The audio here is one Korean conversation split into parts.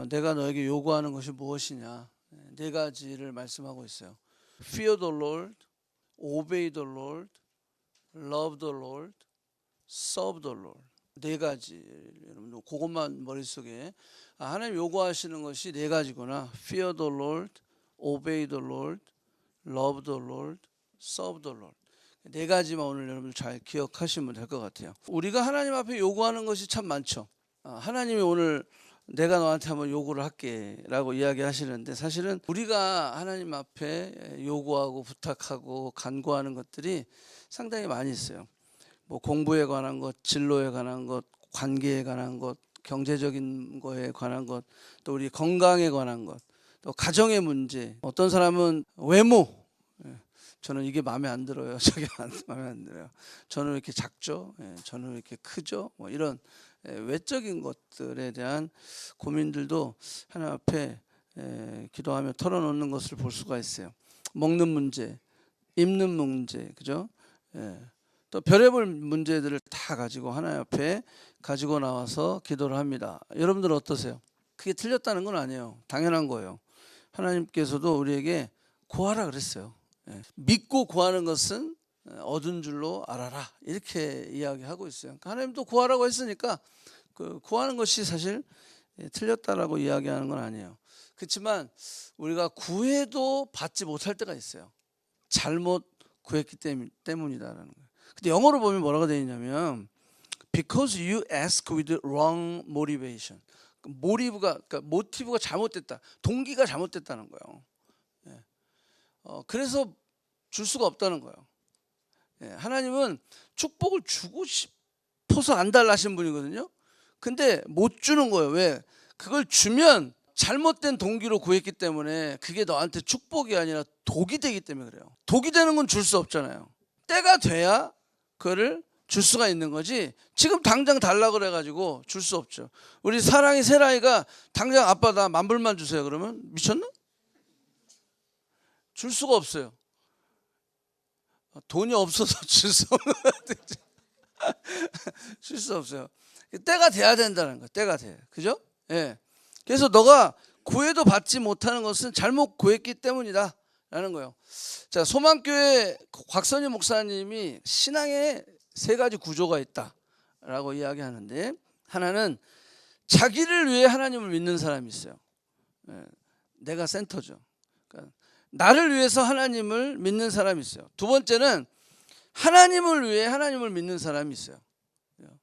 내가 너에게 요구하는 것이 무엇이냐? 네 가지를 말씀하고 있어요. Fear the Lord, obey the Lord, love the Lord, serve the Lord. 네 가지. 여러분 그것만 머릿속에 하나님 요구하시는 것이 네 가지구나. Fear the Lord, obey the Lord, love the Lord, serve the Lord. 네 가지만 오늘 여러분 잘 기억하시면 될 것 같아요. 우리가 하나님 앞에 요구하는 것이 참 많죠. 하나님이 오늘 내가 너한테 한번 요구를 할게 라고 이야기하시는데, 사실은 우리가 하나님 앞에 요구하고 부탁하고 간구하는 것들이 상당히 많이 있어요. 뭐 공부에 관한 것, 진로에 관한 것, 관계에 관한 것, 경제적인 거에 관한 것, 또 우리 건강에 관한 것, 또 가정의 문제, 어떤 사람은 외모, 저는 이게 마음에 안 들어요. 저게 마음에 안 들어요. 저는 왜 이렇게 작죠? 저는 왜 이렇게 크죠? 뭐 이런 외적인 것들에 대한 고민들도 하나님 앞에 기도하며 털어놓는 것을 볼 수가 있어요. 먹는 문제, 입는 문제, 그죠? 또 별의별 문제들을 다 가지고 하나님 앞에 가지고 나와서 기도를 합니다. 여러분들 어떠세요? 그게 틀렸다는 건 아니에요. 당연한 거예요. 하나님께서도 우리에게 구하라 그랬어요. 믿고 구하는 것은 얻은 줄로 알아라, 이렇게 이야기하고 있어요. 그러니까 하나님도 구하라고 했으니까 그 구하는 것이 사실 틀렸다라고 이야기하는 건 아니에요. 그렇지만 우리가 구해도 받지 못할 때가 있어요. 잘못 구했기 때문이다라는 거예요. 근데 영어로 보면 뭐라고 되어 있냐면 because you ask with wrong motivation. 그러니까 모티브가 잘못됐다, 동기가 잘못됐다는 거예요. 그래서 줄 수가 없다는 거예요. 하나님은 축복을 주고 싶어서 안 달라신 분이거든요. 근데 못 주는 거예요. 왜? 그걸 주면 잘못된 동기로 구했기 때문에 그게 너한테 축복이 아니라 독이 되기 때문에 그래요. 독이 되는 건 줄 수 없잖아요. 때가 돼야 그거를 줄 수가 있는 거지, 지금 당장 달라고 그래가지고 줄 수 없죠. 우리 사랑이 세라이가 당장 아빠 나 $10,000만 주세요 그러면 미쳤나? 줄 수가 없어요. 돈이 없어서 줄 수 없는 줄 수 없어요. 때가 돼야 된다는 거예요. 때가 돼. 그죠? 그래서 너가 구해도 받지 못하는 것은 잘못 구했기 때문이다 라는 거예요. 자, 소망교회 곽선희 목사님이 신앙에 세 가지 구조가 있다 라고 이야기하는데, 하나는 자기를 위해 하나님을 믿는 사람이 있어요. 내가 센터죠. 그러니까 나를 위해서 하나님을 믿는 사람이 있어요. 두 번째는 하나님을 위해 하나님을 믿는 사람이 있어요.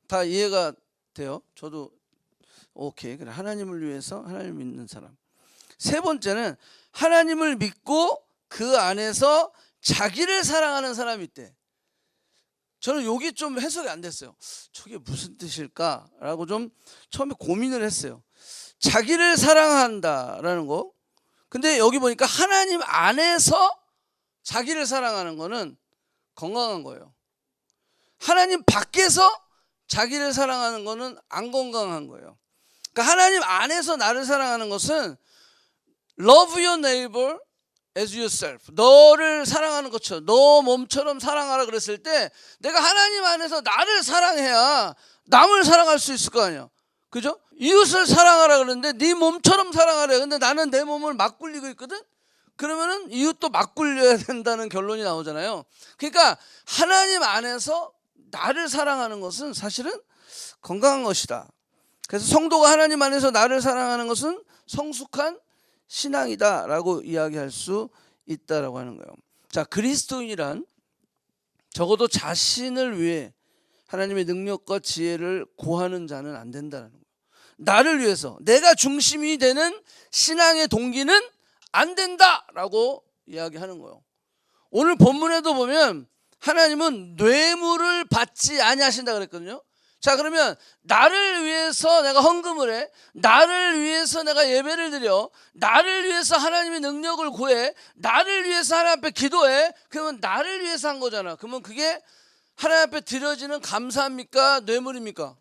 다 이해가 돼요? 저도 오케이, 그래, 하나님을 위해서 하나님을 믿는 사람. 세 번째는 하나님을 믿고 그 안에서 자기를 사랑하는 사람이 있대. 저는 여기 좀 해석이 안 됐어요. 저게 무슨 뜻일까라고 좀 처음에 고민을 했어요. 자기를 사랑한다라는 거. 근데 여기 보니까 하나님 안에서 자기를 사랑하는 거는 건강한 거예요. 하나님 밖에서 자기를 사랑하는 거는 안 건강한 거예요. 그러니까 하나님 안에서 나를 사랑하는 것은 love your neighbor as yourself. 너를 사랑하는 것처럼, 너 몸처럼 사랑하라 그랬을 때 내가 하나님 안에서 나를 사랑해야 남을 사랑할 수 있을 거 아니야. 그죠? 이웃을 사랑하라 그러는데 네 몸처럼 사랑하래. 근데 나는 내 몸을 막 굴리고 있거든. 그러면은 이웃도 막 굴려야 된다는 결론이 나오잖아요. 그러니까 하나님 안에서 나를 사랑하는 것은 사실은 건강한 것이다. 그래서 성도가 하나님 안에서 나를 사랑하는 것은 성숙한 신앙이다라고 이야기할 수 있다라고 하는 거예요. 자, 그리스도인이란 적어도 자신을 위해 하나님의 능력과 지혜를 구하는 자는 안 된다는 거예요. 나를 위해서 내가 중심이 되는 신앙의 동기는 안 된다라고 이야기하는 거예요. 오늘 본문에도 보면 하나님은 뇌물을 받지 아니하신다 그랬거든요. 자, 그러면 나를 위해서 내가 헌금을 해, 나를 위해서 내가 예배를 드려, 나를 위해서 하나님의 능력을 구해, 나를 위해서 하나님 앞에 기도해. 그러면 나를 위해서 한 거잖아. 그러면 그게 하나님 앞에 드려지는 감사합니까? 뇌물입니까?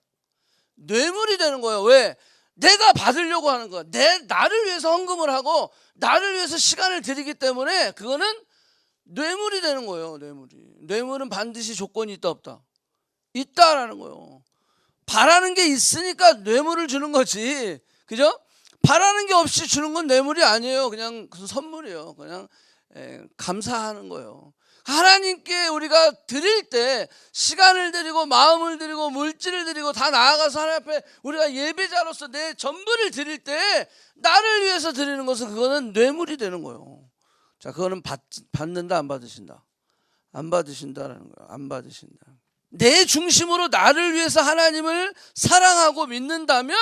뇌물이 되는 거예요. 왜? 내가 받으려고 하는 거야. 나를 위해서 헌금을 하고 나를 위해서 시간을 드리기 때문에 그거는 뇌물이 되는 거예요. 뇌물은 반드시 조건이 있다 없다? 있다라는 거예요. 바라는 게 있으니까 뇌물을 주는 거지. 그죠? 바라는 게 없이 주는 건 뇌물이 아니에요. 그냥 그 선물이에요. 그냥 감사하는 거예요. 하나님께 우리가 드릴 때 시간을 드리고 마음을 드리고 물질을 드리고 다 나아가서 하나님 앞에 우리가 예배자로서 내 전부를 드릴 때 나를 위해서 드리는 것은 그거는 뇌물이 되는 거예요. 자, 그거는 받는다 안 받으신다? 안 받으신다라는 거예요. 안 받으신다. 내 중심으로 나를 위해서 하나님을 사랑하고 믿는다면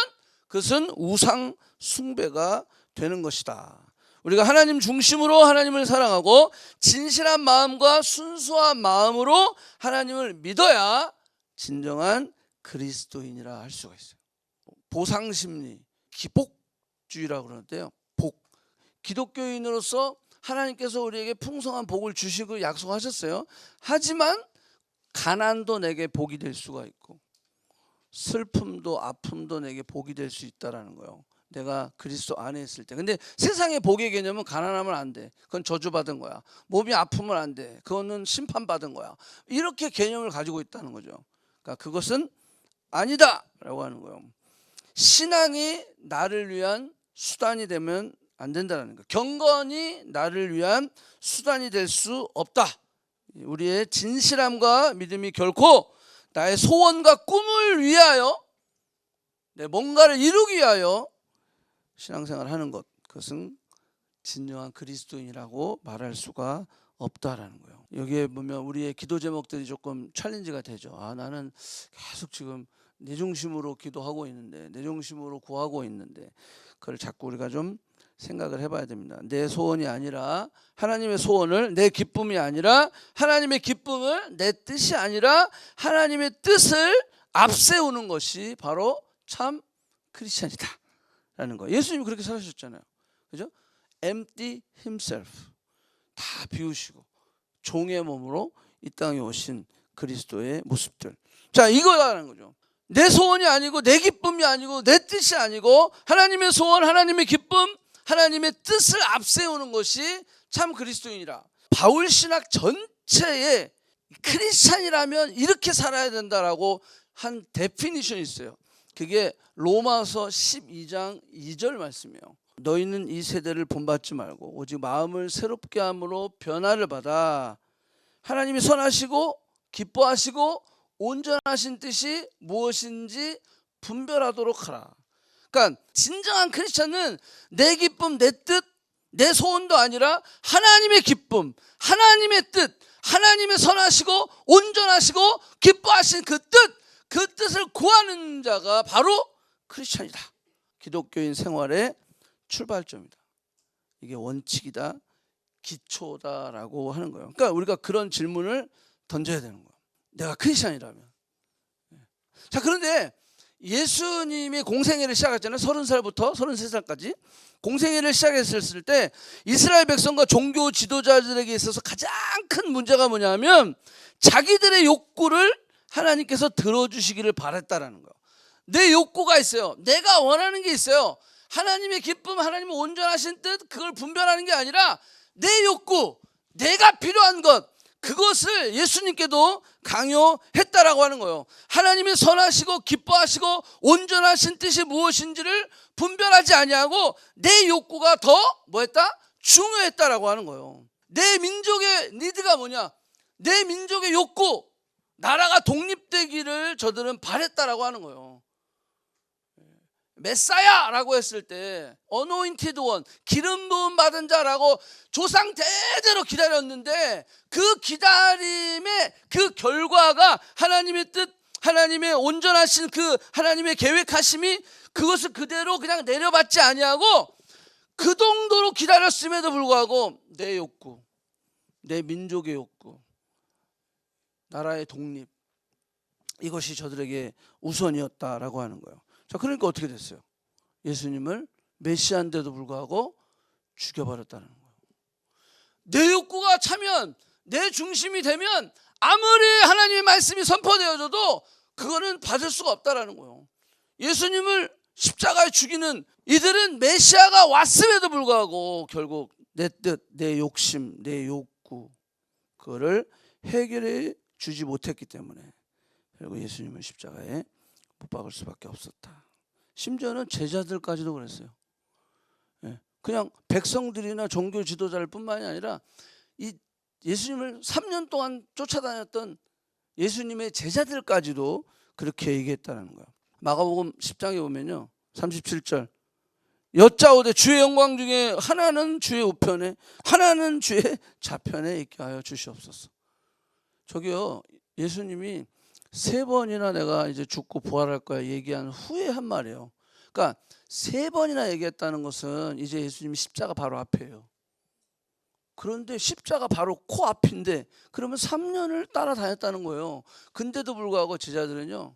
그것은 우상 숭배가 되는 것이다. 우리가 하나님 중심으로 하나님을 사랑하고 진실한 마음과 순수한 마음으로 하나님을 믿어야 진정한 그리스도인이라 할 수가 있어요. 보상심리, 기복주의라고 그러는데요. 복. 기독교인으로서 하나님께서 우리에게 풍성한 복을 주시고 약속하셨어요. 하지만 가난도 내게 복이 될 수가 있고 슬픔도 아픔도 내게 복이 될 수 있다라는 거예요. 내가 그리스도 안에 있을 때. 근데 세상의 복의 개념은 가난하면 안 돼. 그건 저주받은 거야. 몸이 아프면 안 돼. 그거는 심판받은 거야. 이렇게 개념을 가지고 있다는 거죠. 그러니까 그것은 아니다라고 하는 거예요. 신앙이 나를 위한 수단이 되면 안 된다는 거예요. 경건이 나를 위한 수단이 될 수 없다. 우리의 진실함과 믿음이 결코 나의 소원과 꿈을 위하여 내 뭔가를 이루기 위하여 신앙생활을 하는 것, 그것은 진정한 그리스도인이라고 말할 수가 없다라는 거예요. 여기에 보면 우리의 기도 제목들이 조금 챌린지가 되죠. 나는 계속 지금 내 중심으로 기도하고 있는데, 내 중심으로 구하고 있는데, 그걸 자꾸 우리가 좀 생각을 해봐야 됩니다. 내 소원이 아니라 하나님의 소원을, 내 기쁨이 아니라 하나님의 기쁨을, 내 뜻이 아니라 하나님의 뜻을 앞세우는 것이 바로 참 크리스찬이다 라는 거예요. 예수님이 그렇게 살으셨잖아요. 그죠? empty himself, 다 비우시고 종의 몸으로 이 땅에 오신 그리스도의 모습들. 자, 이거라는 거죠. 내 소원이 아니고 내 기쁨이 아니고 내 뜻이 아니고 하나님의 소원, 하나님의 기쁨, 하나님의 뜻을 앞세우는 것이 참 그리스도인이라. 바울 신학 전체에 크리스찬이라면 이렇게 살아야 된다라고 한 데피니션이 있어요. 그게 로마서 12장 2절 말씀이에요. 너희는 이 세대를 본받지 말고 오직 마음을 새롭게 함으로 변화를 받아 하나님이 선하시고 기뻐하시고 온전하신 뜻이 무엇인지 분별하도록 하라. 그러니까 진정한 크리스찬은 내 기쁨, 내 뜻, 내 소원도 아니라 하나님의 기쁨, 하나님의 뜻, 하나님의 선하시고 온전하시고 기뻐하신 그 뜻을 구하는 자가 바로 크리스찬이다. 기독교인 생활의 출발점이다. 이게 원칙이다, 기초다라고 하는 거예요. 그러니까 우리가 그런 질문을 던져야 되는 거예요. 내가 크리스찬이라면. 자, 그런데 예수님이 공생애를 시작했잖아요. 30살부터 33살까지 공생애를 시작했을 때 이스라엘 백성과 종교 지도자들에게 있어서 가장 큰 문제가 뭐냐면 자기들의 욕구를 하나님께서 들어주시기를 바랬다라는 거예요. 내 욕구가 있어요. 내가 원하는 게 있어요. 하나님의 기쁨, 하나님의 온전하신 뜻, 그걸 분별하는 게 아니라 내 욕구, 내가 필요한 것, 그것을 예수님께도 강요했다라고 하는 거예요. 하나님의 선하시고 기뻐하시고 온전하신 뜻이 무엇인지를 분별하지 아니하고 내 욕구가 더 뭐했다? 중요했다라고 하는 거예요. 내 민족의 니드가 뭐냐? 내 민족의 욕구, 나라가 독립되기를 저들은 바랬다라고 하는 거예요. 메사야라고 했을 때 어노인티드 원, 기름 부음 받은 자라고 조상 대대로 기다렸는데 그 기다림의 그 결과가 하나님의 뜻, 하나님의 온전하신 그 하나님의 계획하심이 그것을 그대로 그냥 내려받지 아니하고 그 정도로 기다렸음에도 불구하고 내 욕구, 내 민족의 욕구, 나라의 독립, 이것이 저들에게 우선이었다라고 하는 거예요. 자, 그러니까 어떻게 됐어요? 예수님을 메시아인데도 불구하고 죽여버렸다는 거예요. 내 욕구가 차면, 내 중심이 되면 아무리 하나님의 말씀이 선포되어져도 그거는 받을 수가 없다라는 거예요. 예수님을 십자가에 죽이는 이들은 메시아가 왔음에도 불구하고 결국 내 뜻, 내 욕심, 내 욕구, 그거를 해결해 주지 못했기 때문에 결국 예수님을 십자가에 못 박을 수밖에 없었다. 심지어는 제자들까지도 그랬어요. 그냥 백성들이나 종교 지도자를 뿐만이 아니라 이 예수님을 3년 동안 쫓아다녔던 예수님의 제자들까지도 그렇게 얘기했다는 거예요. 마가복음 10장에 보면요, 37절, 여짜오되 주의 영광 중에 하나는 주의 우편에 하나는 주의 좌편에 있게 하여 주시옵소서. 저기요, 예수님이 3번이나 내가 이제 죽고 부활할 거야 얘기한 후에 한 말이에요. 그러니까 3번이나 얘기했다는 것은 이제 예수님이 십자가 바로 앞이에요. 그런데 십자가 바로 코앞인데 그러면 3년을 따라다녔다는 거예요. 근데도 불구하고 제자들은요,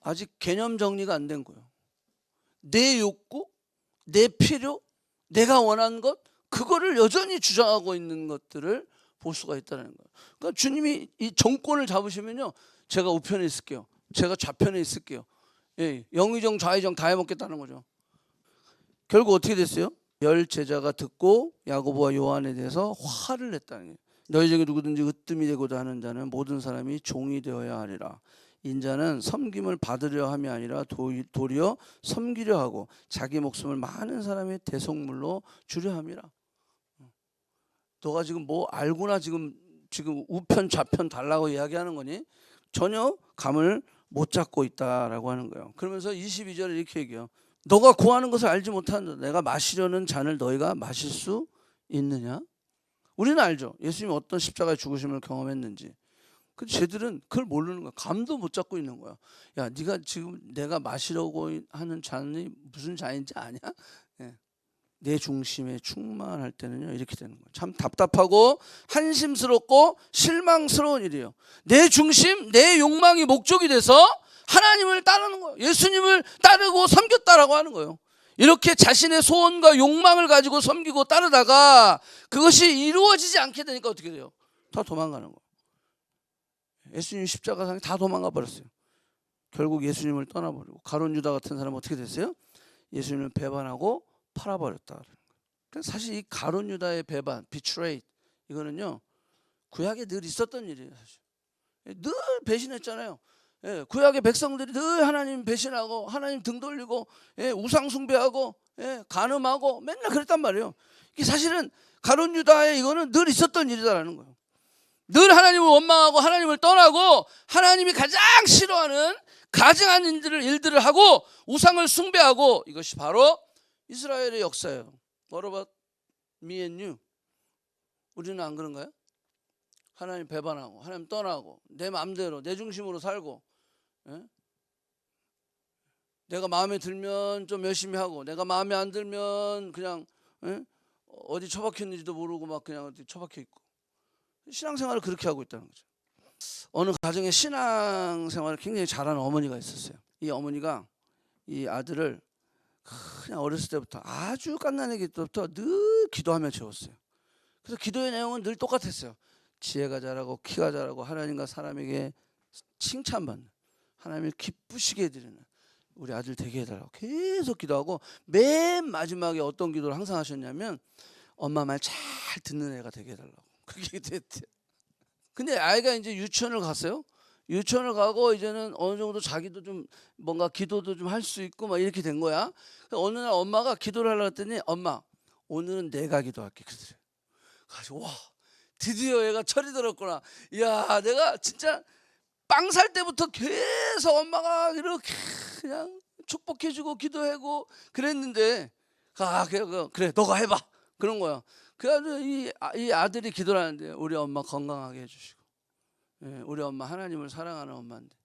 아직 개념 정리가 안 된 거예요. 내 욕구, 내 필요, 내가 원하는 것, 그거를 여전히 주장하고 있는 것들을 볼 수가 있다는 거예요. 그러니까 주님이 이 정권을 잡으시면요, 제가 우편에 있을게요, 제가 좌편에 있을게요, 예, 영의정 좌의정 다 해먹겠다는 거죠. 결국 어떻게 됐어요? 10 제자가 듣고 야고보와 요한에 대해서 화를 냈다는 거예요. 너희 중에 누구든지 으뜸이 되고자 하는 자는 모든 사람이 종이 되어야 하리라. 인자는 섬김을 받으려 함이 아니라 도리어 섬기려 하고 자기 목숨을 많은 사람의 대속물로 주려 함이라. 너가 지금 뭐 알고나 지금 우편 좌편 달라고 이야기하는 거니? 전혀 감을 못 잡고 있다라고 하는 거예요. 그러면서 22절에 이렇게 얘기해요. 너가 구하는 것을 알지 못하는데 내가 마시려는 잔을 너희가 마실 수 있느냐? 우리는 알죠. 예수님이 어떤 십자가의 죽으심을 경험했는지. 근데 쟤들은 그걸 모르는 거야. 감도 못 잡고 있는 거야. 야, 네가 지금 내가 마시려고 하는 잔이 무슨 잔인지 아냐? 예. 내 중심에 충만할 때는요, 이렇게 되는 거예요. 참 답답하고 한심스럽고 실망스러운 일이에요. 내 중심, 내 욕망이 목적이 돼서 하나님을 따르는 거예요. 예수님을 따르고 섬겼다라고 하는 거예요. 이렇게 자신의 소원과 욕망을 가지고 섬기고 따르다가 그것이 이루어지지 않게 되니까 어떻게 돼요? 다 도망가는 거예요. 예수님 십자가상에 다 도망가 버렸어요. 결국 예수님을 떠나버리고 가룟 유다 같은 사람은 어떻게 됐어요? 예수님을 배반하고 팔아버렸다. 그러니까 사실 이 가룟 유다의 배반, 비트레이, 이거는요, 구약에 늘 있었던 일이에요. 사실. 늘 배신했잖아요. 예, 구약의 백성들이 늘 하나님 배신하고 하나님 등 돌리고, 예, 우상 숭배하고, 예, 간음하고 맨날 그랬단 말이에요. 이게 사실은 가룟 유다의 이거는 늘 있었던 일이다라는 거예요. 늘 하나님을 원망하고 하나님을 떠나고 하나님이 가장 싫어하는 가증한 일들을 하고 우상을 숭배하고, 이것이 바로 이스라엘의 역사예요. What about me and you? 우리는 안 그런가요? 하나님 배반하고 하나님 떠나고 내 마음대로 내 중심으로 살고, 예? 내가 마음에 들면 좀 열심히 하고 내가 마음에 안 들면 그냥, 예? 어디 처박혔는지도 모르고 막 그냥 어디 처박혀 있고, 신앙생활을 그렇게 하고 있다는 거죠. 어느 가정에 신앙생활을 굉장히 잘하는 어머니가 있었어요. 이 어머니가 이 아들을 그냥 어렸을 때부터 아주 갓난아기 때부터 늘 기도하며 재웠어요. 그래서 기도의 내용은 늘 똑같았어요. 지혜가 자라고 키가 자라고 하나님과 사람에게 칭찬받는, 하나님을 기쁘시게 해드리는 우리 아들 되게 해달라고 계속 기도하고, 맨 마지막에 어떤 기도를 항상 하셨냐면 엄마 말 잘 듣는 애가 되게 해달라고 그렇게 기도했대요. 근데 아이가 이제 유치원을 갔어요. 유치원을 가고 이제는 어느 정도 자기도 좀 뭔가 기도도 좀 할 수 있고 막 이렇게 된 거야. 어느 날 엄마가 기도를 하려고 했더니 엄마 오늘은 내가 기도할게 그러더래요. 그래서 와, 드디어 얘가 철이 들었구나. 이야, 내가 진짜 빵 살 때부터 계속 엄마가 이렇게 그냥 축복해주고 기도하고 그랬는데, 그래 너가 해봐 그런 거야. 그래서 이 아들이 기도를 하는데 우리 엄마 건강하게 해주시고, 예, 우리 엄마 하나님을 사랑하는 엄마인데,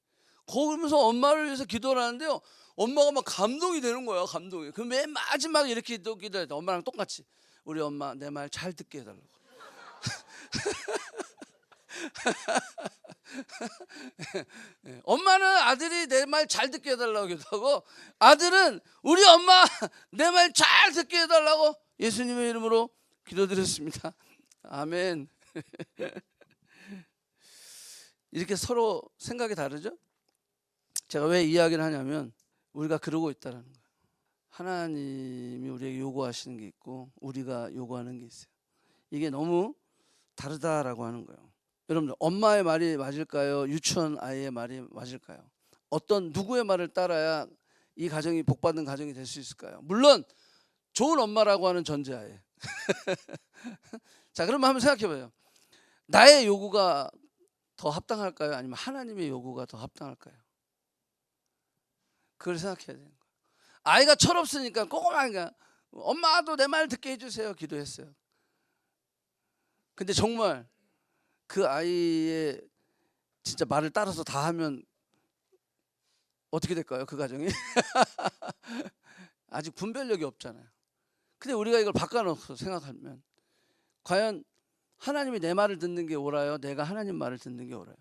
그러면서 엄마를 위해서 기도를 하는데요, 엄마가 막 감동이 되는 거예요. 감동이. 그 맨 마지막에 이렇게 기도해. 엄마랑 똑같이 우리 엄마 내 말 잘 듣게 해달라고. 엄마는 아들이 내 말 잘 듣게 해달라고 기도하고, 아들은 우리 엄마 내 말 잘 듣게 해달라고 예수님의 이름으로 기도드렸습니다. 아멘. 이렇게 서로 생각이 다르죠? 제가 왜 이야기를 하냐면 우리가 그러고 있다는 거예요. 하나님이 우리에게 요구하시는 게 있고 우리가 요구하는 게 있어요. 이게 너무 다르다라고 하는 거예요. 여러분들, 엄마의 말이 맞을까요? 유치원 아이의 말이 맞을까요? 어떤 누구의 말을 따라야 이 가정이 복받은 가정이 될 수 있을까요? 물론 좋은 엄마라고 하는 전제하에. 자, 그러면 한번 생각해봐요. 나의 요구가 더 합당할까요? 아니면 하나님의 요구가 더 합당할까요? 그걸 생각해야 되는 거예요. 아이가 철없으니까 꼬꼬마니까 엄마도 내 말 듣게 해주세요 기도했어요. 근데 정말 그 아이의 진짜 말을 따라서 다 하면 어떻게 될까요? 그 가정이? 아직 분별력이 없잖아요. 근데 우리가 이걸 바꿔놓고 생각하면 과연 하나님이 내 말을 듣는 게 옳아요? 내가 하나님 말을 듣는 게 옳아요?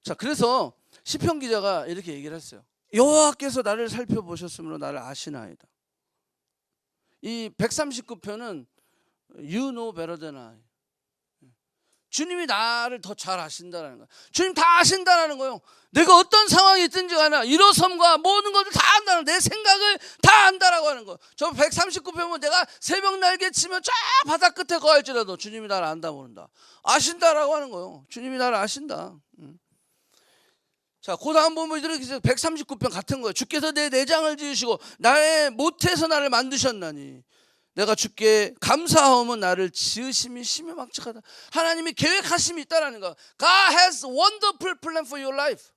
자, 그래서 시편 기자가 이렇게 얘기를 했어요. 여호와께서 나를 살펴보셨으므로 나를 아시나이다. 이 139편은 You know better than I. 주님이 나를 더 잘 아신다는 거예요. 주님 다 아신다는 거예요. 내가 어떤 상황이 있든지 간에 일어섬과 모든 것을 다 안다는, 내 생각을 다 안다라고 하는 거예요. 저 139편 보면 내가 새벽 날개 치면 쫙 바다 끝에 거할지라도 주님이 나를 안다 모른다. 아신다라고 하는 거예요. 주님이 나를 아신다. 자, 그 다음 보면 이렇게 139편 같은 거예요. 주께서 내 내장을 지으시고 나의 못해서 나를 만드셨나니 내가 주께 감사하오면 나를 지으심이 심히 막측하다. 하나님이 계획하심이 있다라는 거. God has wonderful plan for your life.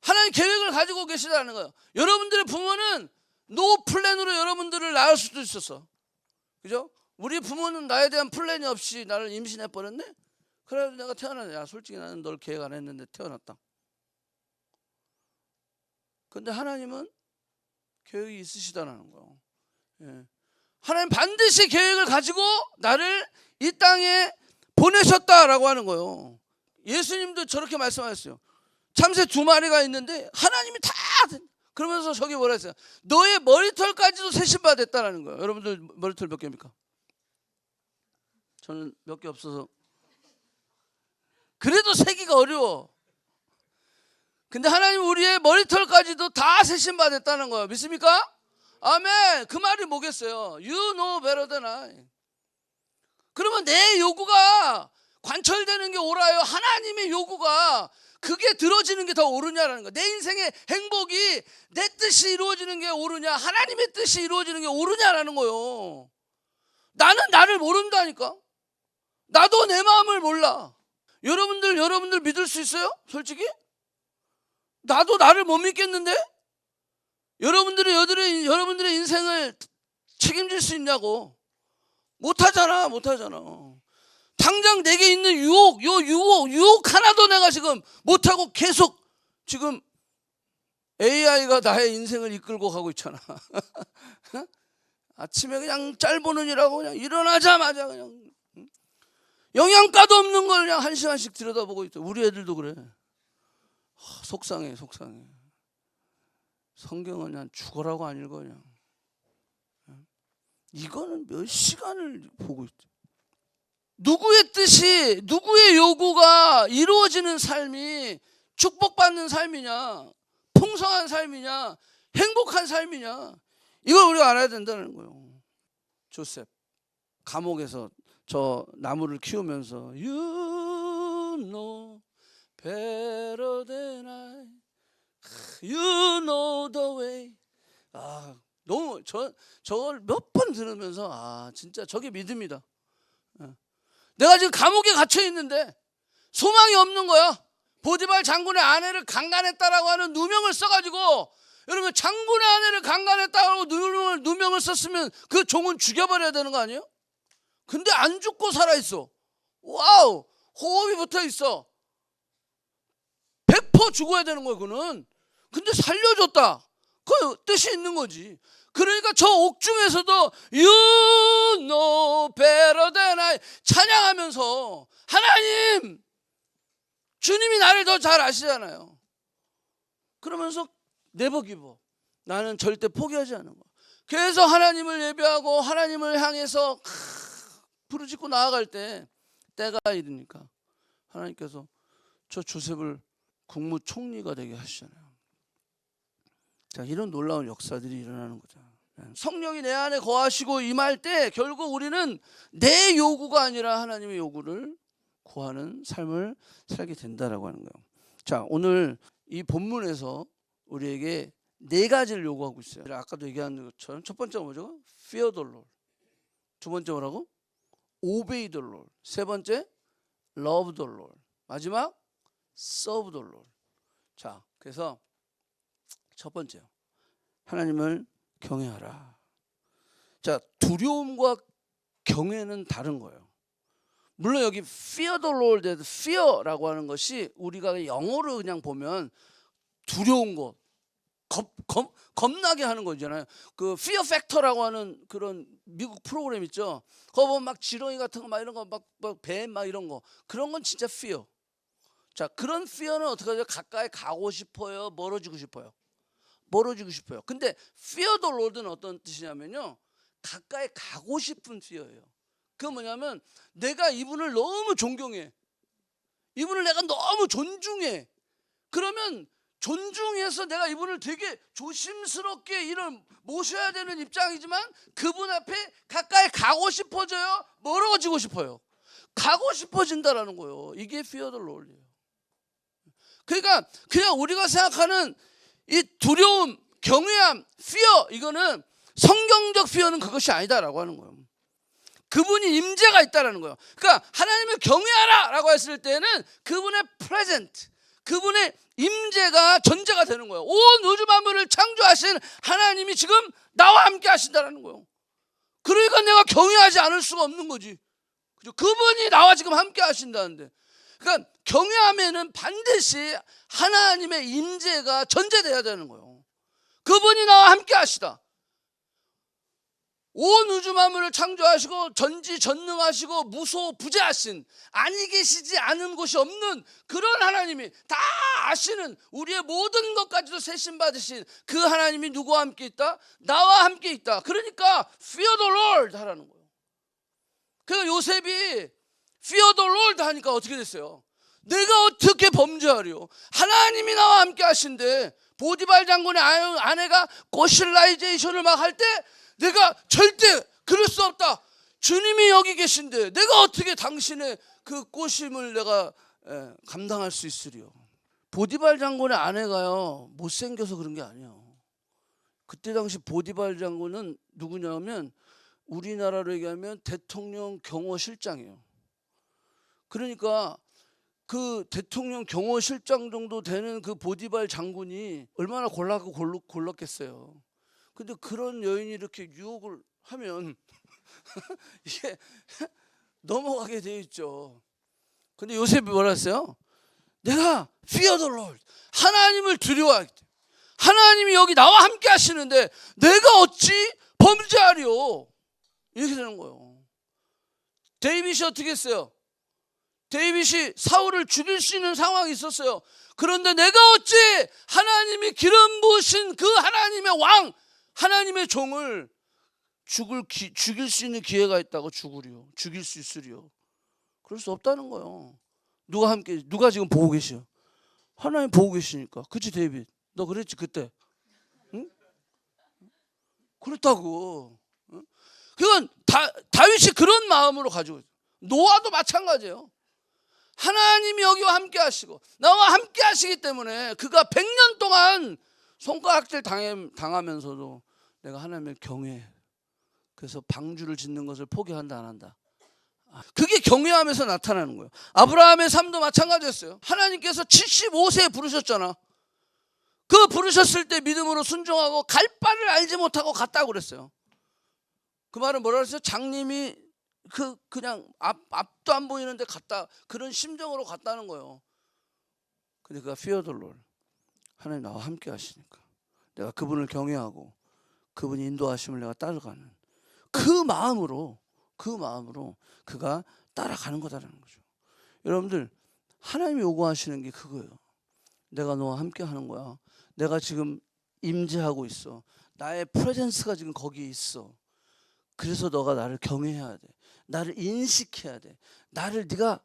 하나님 계획을 가지고 계시다는 거예요. 여러분들의 부모는 노 플랜으로 여러분들을 낳을 수도 있었어. 그죠? 우리 부모는 나에 대한 플랜이 없이 나를 임신해 버렸네. 그래서 내가 태어났네. 야, 솔직히 나는 널 계획 안 했는데 태어났다. 근데 하나님은 계획이 있으시다는 거예요. 예. 하나님 반드시 계획을 가지고 나를 이 땅에 보내셨다라고 하는 거예요. 예수님도 저렇게 말씀하셨어요. 참새 2마리가 있는데 하나님이 다, 그러면서 저기 뭐라 했어요? 너의 머리털까지도 세신바 됐다라는 거예요. 여러분들 머리털 몇 개입니까? 저는 몇 개 없어서. 그래도 세기가 어려워. 근데 하나님 우리의 머리털까지도 다 세신바 됐다는 거예요. 믿습니까? 아멘. 그 말이 뭐겠어요? You know better than I. 그러면 내 요구가 관철되는 게 옳아요? 하나님의 요구가 그게 들어지는 게 더 옳으냐라는 거야. 내 인생의 행복이 내 뜻이 이루어지는 게 옳으냐, 하나님의 뜻이 이루어지는 게 옳으냐라는 거예요. 나는 나를 모른다니까. 나도 내 마음을 몰라. 여러분들 믿을 수 있어요? 솔직히? 나도 나를 못 믿겠는데? 여러분들의 인생을 책임질 수 있냐고. 못하잖아. 당장 내게 있는 유혹 하나도 내가 지금 못하고 계속 지금 AI가 나의 인생을 이끌고 가고 있잖아. 아침에 그냥 짤보는이라고 그냥 일어나자마자 그냥 영양가도 없는 걸 그냥 1시간씩 들여다보고 있다. 우리 애들도 그래. 속상해. 성경은 그냥 죽어라고 안 읽어 그냥. 이거는 몇 시간을 보고 있대. 누구의 뜻이, 누구의 요구가 이루어지는 삶이 축복받는 삶이냐, 풍성한 삶이냐, 행복한 삶이냐, 이걸 우리가 알아야 된다는 거예요. 조셉 감옥에서 저 나무를 키우면서 You know better than I, You know the way. 너무 저걸 몇 번 들으면서 진짜 저게 믿음이다. 내가 지금 감옥에 gat혀 있는데 소망이 없는 거야. 보디발 장군의 아내를 강간했다라고 하는 누명을 써가지고, 여러분 장군의 아내를 강간했다고 누명을 썼으면 그 종은 죽여버려야 되는 거 아니에요? 근데 안 죽고 살아있어. 와우, 호흡이 붙어있어. 100% 죽어야 되는 거예요 그는. 근데 살려줬다. 그 뜻이 있는 거지. 그러니까 저 옥중에서도 You know better than I 찬양하면서, 하나님, 주님이 나를 더 잘 아시잖아요. 그러면서 never give up. 나는 절대 포기하지 않는 거야. 그래서 하나님을 예배하고 하나님을 향해서 부르짖고 나아갈 때 때가 이르니까 하나님께서 저 조셉을 국무총리가 되게 하시잖아요. 자, 이런 놀라운 역사들이 일어나는 거죠. 성령이 내 안에 거하시고 임할 때 결국 우리는 내 요구가 아니라 하나님의 요구를 구하는 삶을 살게 된다라고 하는 거예요. 자, 오늘 이 본문에서 우리에게 네 가지를 요구하고 있어요. 아까도 얘기한 것처럼 첫 번째가 뭐죠? Fear the Lord. 두 번째 뭐라고? Obey the Lord. 세 번째 Love the Lord. 마지막 Serve the Lord. 자, 그래서 첫 번째요. 하나님을 경외하라. 자, 두려움과 경외는 다른 거예요. 물론 여기 fear the Lord, fear라고 하는 것이 우리가 영어로 그냥 보면 두려운 것, 겁나게 하는 거잖아요. 그 fear factor라고 하는 그런 미국 프로그램 있죠. 거기 보면 막 지렁이 같은 거 막 이런 거 막 뱀 막 이런 거 그런 건 진짜 fear. 자, 그런 fear는 어떻게 하죠? 가까이 가고 싶어요, 멀어지고 싶어요. 멀어지고 싶어요. 근데 fear the Lord는 어떤 뜻이냐면요, 가까이 가고 싶은 fear예요. 그건 뭐냐면 내가 이분을 너무 존경해. 이분을 내가 너무 존중해. 그러면 존중해서 내가 이분을 되게 조심스럽게 이를 모셔야 되는 입장이지만 그분 앞에 가까이 가고 싶어져요? 멀어지고 싶어요? 가고 싶어진다라는 거예요. 이게 fear the Lord이에요. 그러니까 그냥 우리가 생각하는 이 두려움, 경외함, fear, 이거는 성경적 fear는 그것이 아니다라고 하는 거예요. 그분이 임재가 있다라는 거예요. 그러니까 하나님을 경외하라라고 했을 때는 그분의 present, 그분의 임재가 전제가 되는 거예요. 온 우주 만물을 창조하신 하나님이 지금 나와 함께 하신다라는 거예요. 그러니까 내가 경외하지 않을 수가 없는 거지. 그죠? 그분이 나와 지금 함께 하신다는데. 그러니까 경외함에는 반드시 하나님의 임재가 전제돼야 되는 거예요. 그분이 나와 함께 하시다. 온 우주 만물을 창조하시고 전지전능하시고 무소부재하신, 아니 계시지 않은 곳이 없는 그런 하나님이 다 아시는, 우리의 모든 것까지도 세심받으신 그 하나님이 누구와 함께 있다? 나와 함께 있다. 그러니까 Fear the Lord 하라는 거예요. 그러니까 요셉이 Fear the Lord 하니까 어떻게 됐어요? 내가 어떻게 범죄하려? 하나님이 나와 함께 하신데, 보디발 장군의 아내가 고실라이제이션을 막 할 때 내가 절대 그럴 수 없다. 주님이 여기 계신데 내가 어떻게 당신의 그 꼬심을 내가 감당할 수 있으리요? 보디발 장군의 아내가요 못생겨서 그런 게 아니에요. 그때 당시 보디발 장군은 누구냐면 우리나라로 얘기하면 대통령 경호실장이에요. 그러니까 그 대통령 경호실장 정도 되는 그 보디발 장군이 얼마나 골랐겠어요. 근데 그런 여인이 이렇게 유혹을 하면 이게 넘어가게 돼 있죠. 근데 요셉이 뭐라 했어요? 내가 fear the Lord, 하나님을 두려워하기 때문에, 하나님이 여기 나와 함께 하시는데 내가 어찌 범죄하리요? 이렇게 되는 거예요. 데이빗이 어떻게 했어요? 데이빗이 사울을 죽일 수 있는 상황이 있었어요. 그런데 내가 어찌 하나님이 기름 부으신 그 하나님의 왕, 하나님의 종을 죽일 수 있는 기회가 있다고 죽일 수 있으리요? 그럴 수 없다는 거예요. 누가 지금 보고 계셔? 하나님 보고 계시니까. 그치 데이빗? 너 그랬지 그때? 응? 그렇다고. 응? 그건 다윗이 그런 마음으로 가지고 있어요. 노아도 마찬가지예요. 하나님이 여기와 함께 하시고 나와 함께 하시기 때문에 그가 100년 동안 손가락질 당하면서도 내가 하나님을 경외해. 그래서 방주를 짓는 것을 포기한다 안 한다. 그게 경외하면서 나타나는 거예요. 아브라함의 삶도 마찬가지였어요. 하나님께서 75세에 부르셨잖아. 그 부르셨을 때 믿음으로 순종하고 갈 바를 알지 못하고 갔다고 그랬어요. 그 말은 뭐라 그랬어요? 장님이 그냥 앞도 안 보이는데 갔다, 그런 심정으로 갔다는 거예요. 근데 그가 fear the Lord, 하나님 나와 함께 하시니까 내가 그분을 경외하고 그분이 인도하심을 내가 따라가는 그 마음으로 그가 따라가는 거다라는 거죠. 여러분들, 하나님이 요구하시는 게 그거예요. 내가 너와 함께 하는 거야. 내가 지금 임재하고 있어. 나의 프레젠스가 지금 거기에 있어. 그래서 너가 나를 경외해야 돼. 나를 인식해야 돼. 나를 네가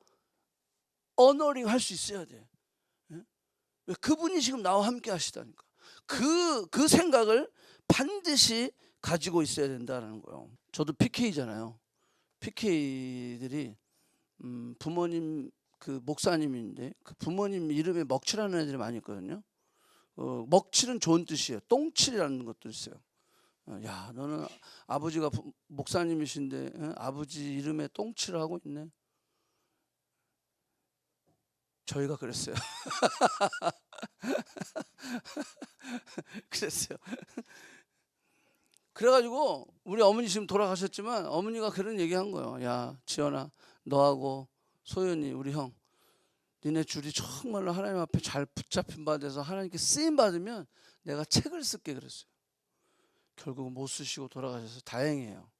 어너링 할 수 있어야 돼. 왜? 그분이 지금 나와 함께 하시다니까. 그 생각을 반드시 가지고 있어야 된다는 거예요. 저도 PK잖아요. PK들이 부모님 그 목사님인데 그 부모님 이름에 먹칠하는 애들이 많이 있거든요. 먹칠은 좋은 뜻이에요. 똥칠이라는 것도 있어요. 야, 너는 아버지가 목사님이신데 아버지 이름에 똥칠을 하고 있네. 저희가 그랬어요. 그랬어요. 그래가지고 우리 어머니 지금 돌아가셨지만 어머니가 그런 얘기한 거예요. 야, 지연아, 너하고 소연이 우리 형, 니네 줄이 정말로 하나님 앞에 잘 붙잡힌 바 돼서 하나님께 쓰임 받으면 내가 책을 쓸게 그랬어요. 결국 못 쓰시고 돌아가셔서 다행이에요.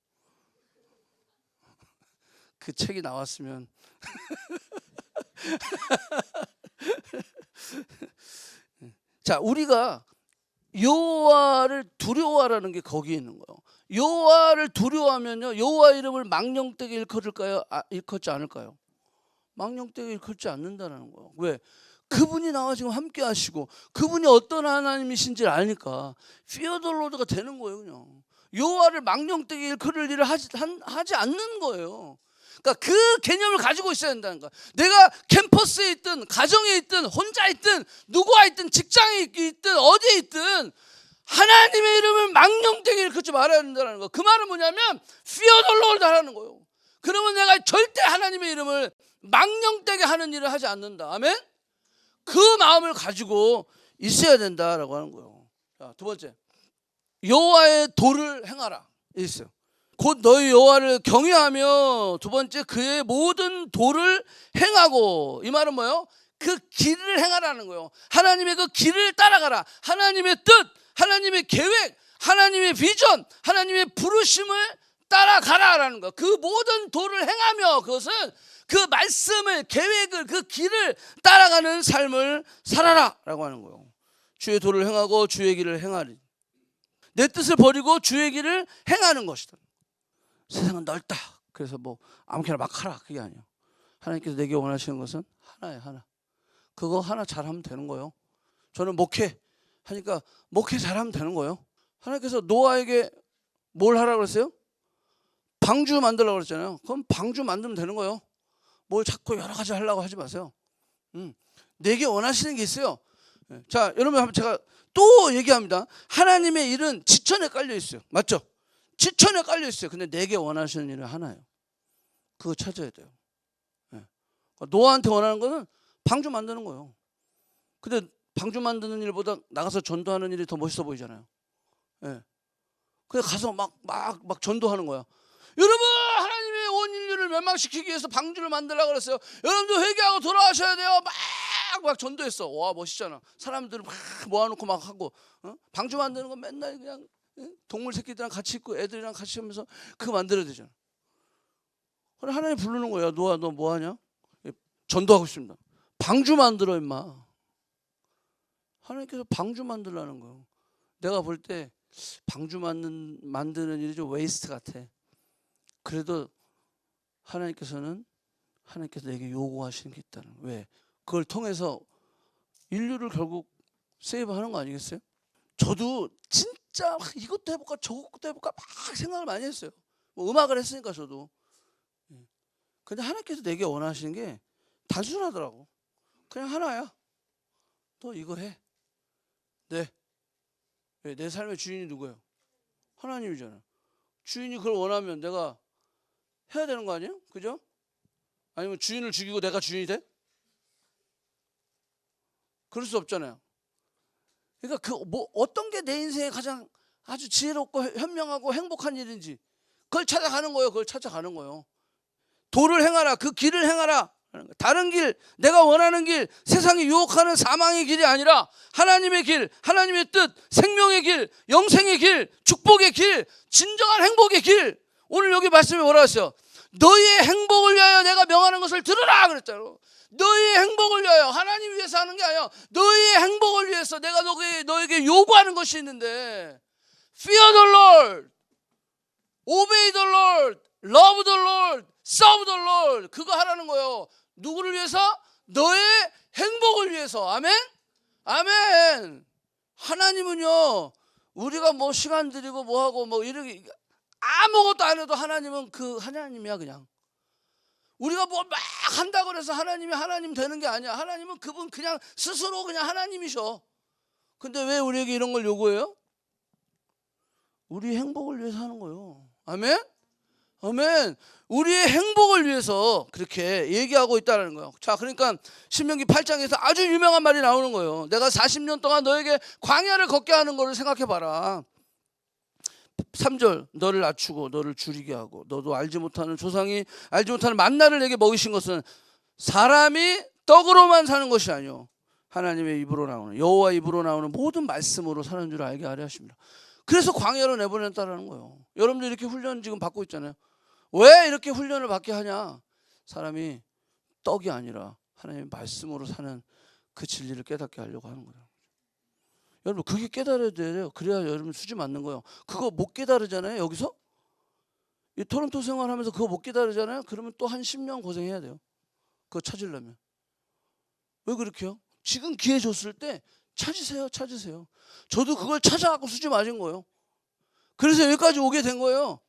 그 책이 나왔으면 자, 우리가 여호와를 두려워하라는 게 거기에 있는 거예요. 여호와를 두려워하면요, 여호와 이름을 망령되게 일컬을까요? 일컫지 않을까요? 망령되게 일컬지 않는다는 거예요. 왜? 그분이 나와 지금 함께 하시고 그분이 어떤 하나님이신지를 아니까 Fear the Lord가 되는 거예요. 그냥 여호와를 망령되게 일컬을 일을 하지 않는 거예요. 그러니까 그 개념을 가지고 있어야 된다는 거야. 내가 캠퍼스에 있든 가정에 있든 혼자 있든 누구와 있든 직장에 있든 어디에 있든 하나님의 이름을 망령되게 일컫지 말아야 된다는 거. 그 말은 뭐냐면 Fear the Lord 하라는 거예요. 그러면 내가 절대 하나님의 이름을 망령되게 하는 일을 하지 않는다. 아멘? 그 마음을 가지고 있어야 된다라고 하는 거예요. 자, 두 번째, 여호와의 도를 행하라. 있어요. 곧 너희 여호와를 경외하며, 두 번째, 그의 모든 도를 행하고. 이 말은 뭐예요? 그 길을 행하라는 거예요. 하나님의 그 길을 따라가라. 하나님의 뜻, 하나님의 계획, 하나님의 비전, 하나님의 부르심을 따라가라라는 거예요. 그 모든 도를 행하며, 그것은 그 말씀을, 계획을, 그 길을 따라가는 삶을 살아라라고 하는 거예요. 주의 도를 행하고 주의 길을 행하리. 내 뜻을 버리고 주의 길을 행하는 것이다. 세상은 넓다. 그래서 뭐 아무렇게나 막 하라. 그게 아니에요. 하나님께서 내게 원하시는 것은 하나예요. 하나. 그거 하나 잘하면 되는 거예요. 저는 목회 하니까 목회 잘하면 되는 거예요. 하나님께서 노아에게 뭘 하라고 그랬어요? 방주 만들라고 그랬잖아요. 그럼 방주 만들면 되는 거예요. 뭘 자꾸 여러 가지 하려고 하지 마세요. 내게 원하시는 게 있어요. 자, 여러분, 한번 제가 또 얘기합니다. 하나님의 일은 지천에 깔려 있어요. 맞죠? 지천에 깔려 있어요. 근데 내게 원하시는 일은 하나예요. 그거 찾아야 돼요. 노아한테 원하는 거는 방주 만드는 거예요. 근데 방주 만드는 일보다 나가서 전도하는 일이 더 멋있어 보이잖아요. 그래서 가서 막 전도하는 거야. 여러분, 하나님의 온 인류를 멸망시키기 위해서 방주를 만들라고 그랬어요. 여러분도 회개하고 돌아가셔야 돼요. 막 전도했어. 와, 멋있잖아. 사람들을 막 모아놓고 막 하고, 방주 만드는 거 맨날 그냥 동물 새끼들이랑 같이 있고 애들이랑 같이 하면서 그거 만들어야 되잖아. 그래, 하나님 부르는 거야. 노아, 너 뭐 하냐? 전도하고 싶습니다. 방주 만들어 임마. 하나님께서 방주 만들라는 거예요. 내가 볼 때 방주 만드는 일이 좀 웨이스트 같아. 그래도 하나님께서 내게 요구하시는 게 있다는 거예요. 왜? 그걸 통해서 인류를 결국 세이브하는 거 아니겠어요? 저도 진짜 이것도 해볼까 저것도 해볼까 막 생각을 많이 했어요. 뭐 음악을 했으니까 저도. 근데 하나님께서 내게 원하시는 게 단순하더라고. 그냥 하나야. 너 이걸 해. 내 삶의 주인이 누구예요? 하나님이잖아요. 주인이 그걸 원하면 내가 해야 되는 거 아니에요? 그죠? 아니면 주인을 죽이고 내가 주인이 돼? 그럴 수 없잖아요. 그러니까 어떤 게 내 인생에 가장 아주 지혜롭고 현명하고 행복한 일인지 그걸 찾아가는 거예요. 그걸 찾아가는 거예요. 도를 행하라. 그 길을 행하라. 다른 길, 내가 원하는 길, 세상이 유혹하는 사망의 길이 아니라 하나님의 길, 하나님의 뜻, 생명의 길, 영생의 길, 축복의 길, 진정한 행복의 길. 오늘 여기 말씀이 뭐라 했어요? 너희의 행복을 위하여 내가 명하는 것을 들으라 그랬잖아요. 너희의 행복을 위하여, 하나님 위해서 하는 게 아니야. 너희의 행복을 위해서 내가 너에게 요구하는 것이 있는데 Fear the Lord, Obey the Lord, Love the Lord, Serve the Lord. 그거 하라는 거예요. 누구를 위해서? 너의 행복을 위해서. 아멘? 아멘. 하나님은요, 우리가 뭐 시간 들이고 뭐하고 뭐 이렇게 아무것도 안 해도 하나님은 그 하나님이야. 그냥 우리가 뭐 막 한다고 해서 하나님이 하나님 되는 게 아니야. 하나님은 그분 그냥 스스로 그냥 하나님이셔. 근데 왜 우리에게 이런 걸 요구해요? 우리 행복을 위해서 하는 거예요. 아멘? 아멘. 우리의 행복을 위해서 그렇게 얘기하고 있다는 거예요. 자, 그러니까 신명기 8장에서 아주 유명한 말이 나오는 거예요. 내가 40년 동안 너에게 광야를 걷게 하는 거를 생각해 봐라. 3절, 너를 낮추고 너를 줄이게 하고 너도 알지 못하는 조상이 알지 못하는 만나를 내게 먹이신 것은 사람이 떡으로만 사는 것이 아니요 하나님의 입으로 나오는 여호와 입으로 나오는 모든 말씀으로 사는 줄 알게 하려 하십니다. 그래서 광야로 내보냈다라는 거예요. 여러분들 이렇게 훈련 지금 받고 있잖아요. 왜 이렇게 훈련을 받게 하냐? 사람이 떡이 아니라 하나님의 말씀으로 사는 그 진리를 깨닫게 하려고 하는 거예요. 여러분 그게 깨달아야 돼요. 그래야 여러분 수지 맞는 거예요. 그거 못 깨달으잖아요. 여기서 이 토론토 생활하면서 그거 못 깨달으잖아요. 그러면 또 한 10년 고생해야 돼요. 그거 찾으려면. 왜 그렇게요? 지금 기회 줬을 때 찾으세요. 찾으세요. 저도 그걸 찾아갖고 수지 맞은 거예요. 그래서 여기까지 오게 된 거예요.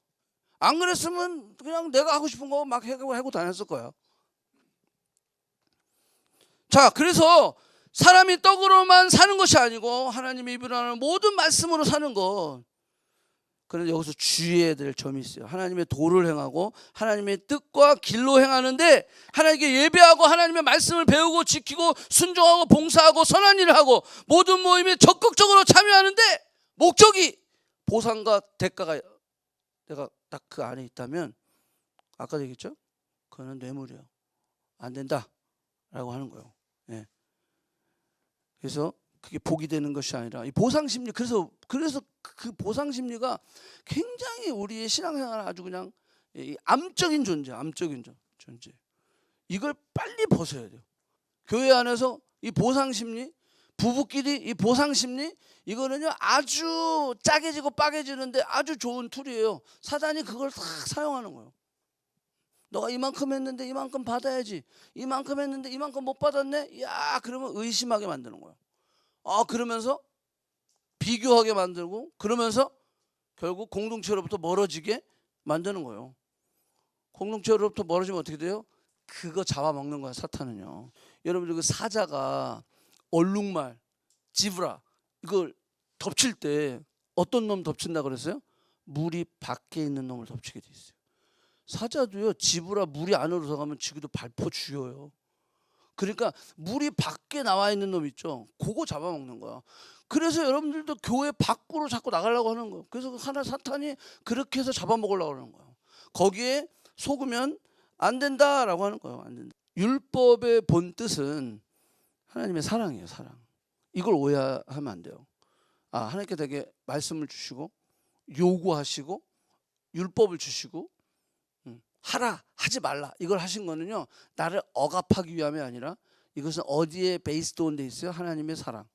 안 그랬으면 그냥 내가 하고 싶은 거 막 하고 다녔을 거야. 자, 그래서 사람이 떡으로만 사는 것이 아니고 하나님의 입으로 하는 모든 말씀으로 사는 것. 그런데 여기서 주의해야 될 점이 있어요. 하나님의 도를 행하고 하나님의 뜻과 길로 행하는데 하나님께 예배하고 하나님의 말씀을 배우고 지키고 순종하고 봉사하고 선한 일을 하고 모든 모임에 적극적으로 참여하는데 목적이 보상과 대가가 내가 딱 그 안에 있다면 아까도 얘기했죠? 그거는 뇌물이에요. 안 된다 라고 하는 거예요. 예. 그래서 그게 복이 되는 것이 아니라 이 보상심리, 그래서 그 보상심리가 굉장히 우리의 신앙생활 아주 그냥 암적인 존재, 암적인 존재. 이걸 빨리 벗어야 돼요. 교회 안에서 이 보상심리, 부부끼리 이 보상심리, 이거는요 아주 짜게지고 빠개지는데 아주 좋은 툴이에요. 사단이 그걸 다 사용하는 거예요. 너가 이만큼 했는데 이만큼 받아야지. 이만큼 했는데 이만큼 못 받았네. 야, 그러면 의심하게 만드는 거예요. 그러면서 비교하게 만들고 그러면서 결국 공동체로부터 멀어지게 만드는 거예요. 공동체로부터 멀어지면 어떻게 돼요? 그거 잡아먹는 거야, 사탄은요. 여러분들 그 사자가 얼룩말, 지브라 이걸 덮칠 때 어떤 놈 덮친다 그랬어요? 물이 밖에 있는 놈을 덮치게 돼 있어요. 사자도요, 지브라 물이 안으로 들어가면 지구도 발포 죽여요. 그러니까 물이 밖에 나와 있는 놈 있죠. 그거 잡아먹는 거야. 그래서 여러분들도 교회 밖으로 자꾸 나가려고 하는 거예요. 그래서 하나 사탄이 그렇게 해서 잡아먹으려고 하는 거예요. 거기에 속으면 안 된다라고 하는 거예요. 안 된다. 율법의 본 뜻은 하나님의 사랑이에요. 사랑. 이걸 오해하면 안 돼요. 하나님께 되게 말씀을 주시고 요구하시고 율법을 주시고 하라 하지 말라 이걸 하신 거는요 나를 억압하기 위함이 아니라 이것은 어디에 베이스도 돼 있어요? 하나님의 사랑.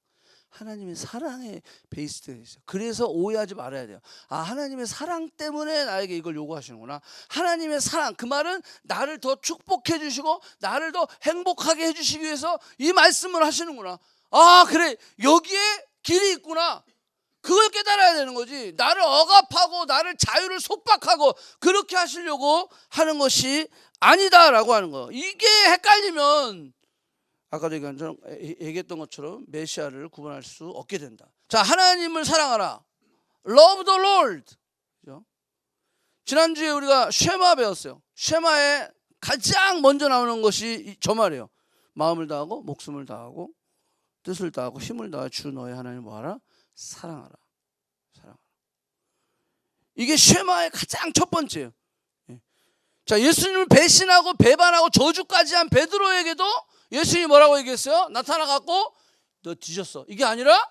하나님의 사랑에 베이스되어 있어요. 그래서 오해하지 말아야 돼요. 하나님의 사랑 때문에 나에게 이걸 요구하시는구나. 하나님의 사랑, 그 말은 나를 더 축복해 주시고 나를 더 행복하게 해주시기 위해서 이 말씀을 하시는구나. 그래, 여기에 길이 있구나. 그걸 깨달아야 되는 거지. 나를 억압하고 나를 자유를 속박하고 그렇게 하시려고 하는 것이 아니다라고 하는 거예요. 이게 헷갈리면 아까도 얘기했던 것처럼 메시아를 구분할 수 없게 된다. 자, 하나님을 사랑하라. Love the Lord. 그죠? 지난주에 우리가 쉐마 배웠어요. 쉐마에 가장 먼저 나오는 것이 저 말이에요. 마음을 다하고 목숨을 다하고 뜻을 다하고 힘을 다하 주 너의 하나님을 뭐하라? 사랑하라. 사랑하라. 이게 쉐마의 가장 첫 번째예요. 자, 예수님을 배신하고 배반하고 저주까지 한 베드로에게도 예수님이 뭐라고 얘기했어요? 나타나갖고 너 뒤졌어. 이게 아니라